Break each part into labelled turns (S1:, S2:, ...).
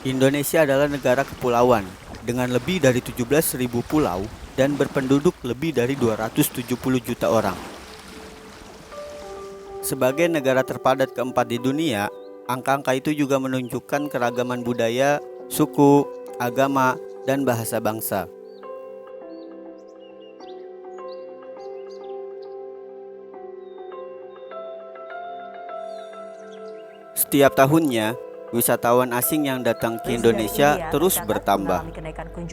S1: Indonesia adalah negara kepulauan dengan lebih dari 17.000 pulau dan berpenduduk lebih dari 270 juta orang. Sebagai negara terpadat keempat di dunia, angka-angka itu juga menunjukkan keragaman budaya, suku, agama, dan bahasa bangsa. Setiap tahunnya, wisatawan asing yang datang ke Indonesia terus bertambah.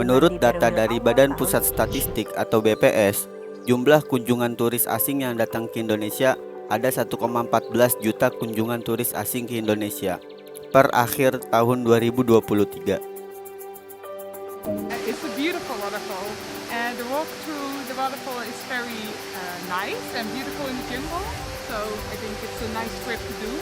S1: Menurut data dari Badan Pusat Statistik atau BPS, jumlah kunjungan turis asing yang datang ke Indonesia ada 1,14 juta kunjungan turis asing ke Indonesia per akhir tahun 2023.
S2: It's a beautiful waterfall, and the walk through the waterfall is very nice and beautiful in the jungle. So I think it's a nice trip to do.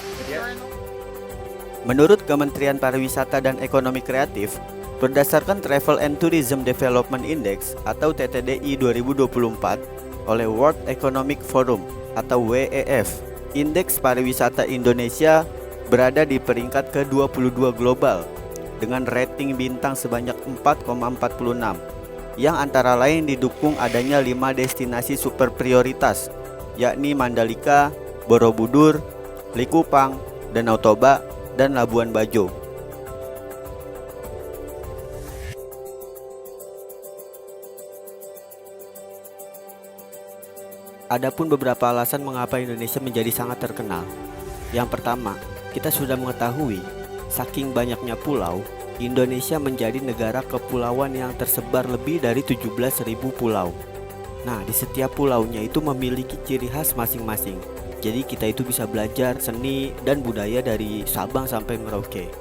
S1: Menurut Kementerian Pariwisata dan Ekonomi Kreatif, berdasarkan Travel and Tourism Development Index atau TTDI 2024 oleh World Economic Forum atau WEF, indeks pariwisata Indonesia berada di peringkat ke-22 global dengan rating bintang sebanyak 4,46 yang antara lain didukung adanya 5 destinasi super prioritas, yakni Mandalika, Borobudur, Likupang, Danau Toba, dan Labuan Bajo. Adapun beberapa alasan mengapa Indonesia menjadi sangat terkenal. Yang pertama, kita sudah mengetahui, saking banyaknya pulau, Indonesia menjadi negara kepulauan yang tersebar lebih dari 17.000 pulau. Nah, di setiap pulaunya itu memiliki ciri khas masing-masing. Jadi kita itu bisa belajar seni dan budaya dari Sabang sampai Merauke.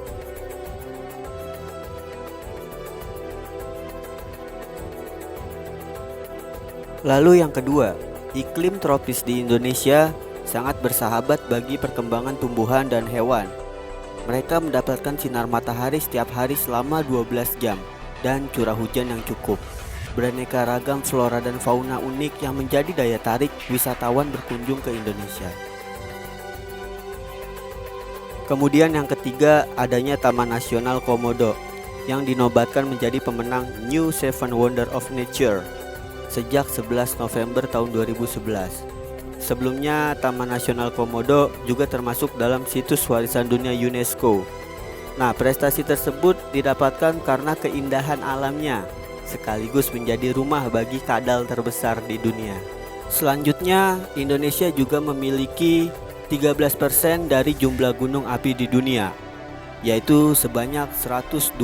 S1: Lalu yang kedua, iklim tropis di Indonesia sangat bersahabat bagi perkembangan tumbuhan dan hewan. Mereka mendapatkan sinar matahari setiap hari selama 12 jam dan curah hujan yang cukup. Beraneka ragam flora dan fauna unik yang menjadi daya tarik wisatawan berkunjung ke Indonesia. Kemudian yang ketiga, adanya Taman Nasional Komodo yang dinobatkan menjadi pemenang New Seven Wonder of Nature sejak 11 November tahun 2011. Sebelumnya, Taman Nasional Komodo juga termasuk dalam situs warisan dunia UNESCO. Nah, prestasi tersebut didapatkan karena keindahan alamnya, sekaligus menjadi rumah bagi kadal terbesar di dunia. Selanjutnya, Indonesia juga memiliki 13% dari jumlah gunung api di dunia, yaitu sebanyak 129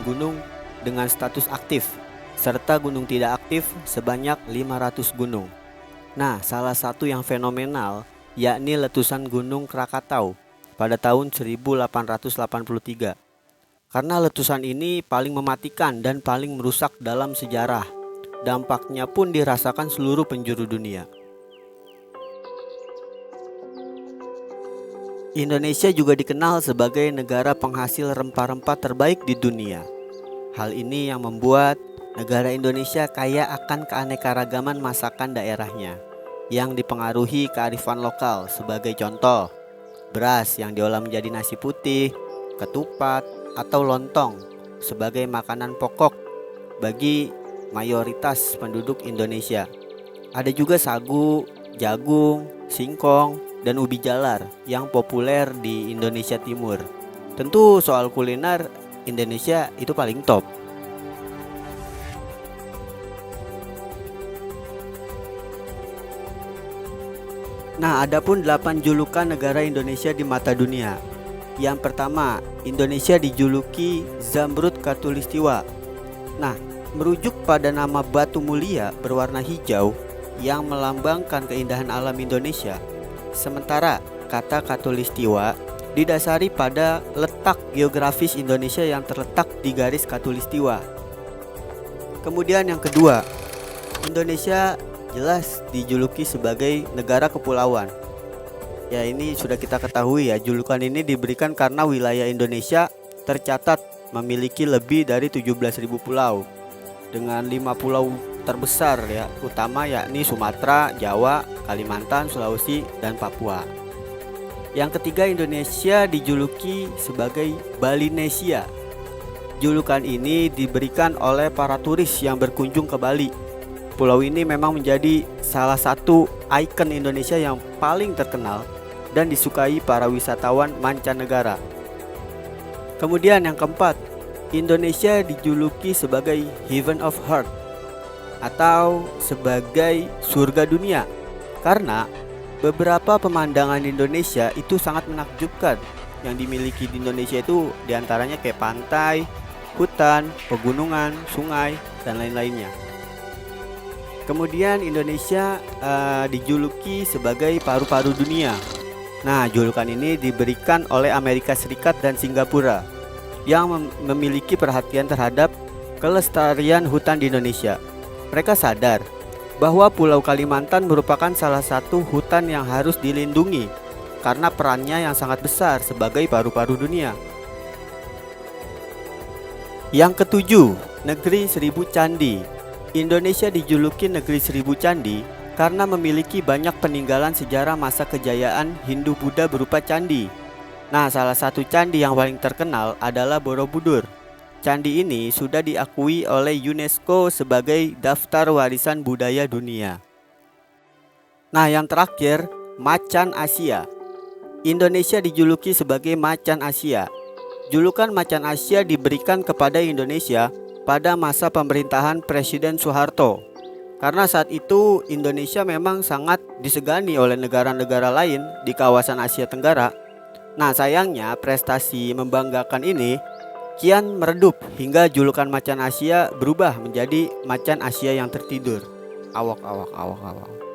S1: gunung dengan status aktif, serta gunung tidak aktif sebanyak 500 gunung. Nah, salah satu yang fenomenal yakni letusan Gunung Krakatau pada tahun 1883. Karena letusan ini paling mematikan dan paling merusak dalam sejarah. Dampaknya pun dirasakan seluruh penjuru dunia. Indonesia juga dikenal sebagai negara penghasil rempah-rempah terbaik di dunia. Hal ini yang membuat negara Indonesia kaya akan keanekaragaman masakan daerahnya yang dipengaruhi kearifan lokal. Sebagai contoh, beras yang diolah menjadi nasi putih, ketupat, atau lontong sebagai makanan pokok bagi mayoritas penduduk Indonesia. Ada juga sagu, jagung, singkong, dan ubi jalar yang populer di Indonesia Timur. Tentu soal kuliner Indonesia itu paling top. Nah, adapun 8 julukan negara Indonesia di mata dunia. Yang pertama, Indonesia dijuluki Zamrud Khatulistiwa. Nah, merujuk pada nama batu mulia berwarna hijau yang melambangkan keindahan alam Indonesia. Sementara kata Khatulistiwa didasari pada letak geografis Indonesia yang terletak di garis Khatulistiwa. Kemudian yang kedua, Indonesia jelas dijuluki sebagai negara kepulauan. Ya, ini sudah kita ketahui ya, julukan ini diberikan karena wilayah Indonesia tercatat memiliki lebih dari 17.000 pulau dengan 5 pulau terbesar ya, utama yakni Sumatera, Jawa, Kalimantan, Sulawesi, dan Papua. Yang ketiga, Indonesia dijuluki sebagai Balinesia Julukan ini diberikan oleh para turis yang berkunjung ke Bali. Pulau ini memang menjadi salah satu ikon Indonesia yang paling terkenal dan disukai para wisatawan mancanegara. Kemudian yang keempat, Indonesia dijuluki sebagai Heaven of Heart atau sebagai surga dunia karena beberapa pemandangan Indonesia itu sangat menakjubkan. Yang dimiliki di Indonesia itu diantaranya kayak pantai, hutan, pegunungan, sungai, dan lain-lainnya. Kemudian Indonesia dijuluki sebagai paru-paru dunia. Nah, julukan ini diberikan oleh Amerika Serikat dan Singapura yang memiliki perhatian terhadap kelestarian hutan di Indonesia. Mereka sadar bahwa Pulau Kalimantan merupakan salah satu hutan yang harus dilindungi karena perannya yang sangat besar sebagai paru-paru dunia. Yang ketujuh, Negeri Seribu Candi. Indonesia dijuluki Negeri Seribu Candi karena memiliki banyak peninggalan sejarah masa kejayaan Hindu-Buddha berupa candi. Nah, salah satu candi yang paling terkenal adalah Borobudur. Candi ini sudah diakui oleh UNESCO sebagai Daftar Warisan Budaya Dunia. Nah, yang terakhir, Macan Asia. Indonesia dijuluki sebagai Macan Asia. Julukan Macan Asia diberikan kepada Indonesia pada masa pemerintahan Presiden Soeharto. Karena saat itu Indonesia memang sangat disegani oleh negara-negara lain di kawasan Asia Tenggara. Nah, sayangnya prestasi membanggakan ini kian meredup hingga julukan Macan Asia berubah menjadi Macan Asia yang tertidur. Awak.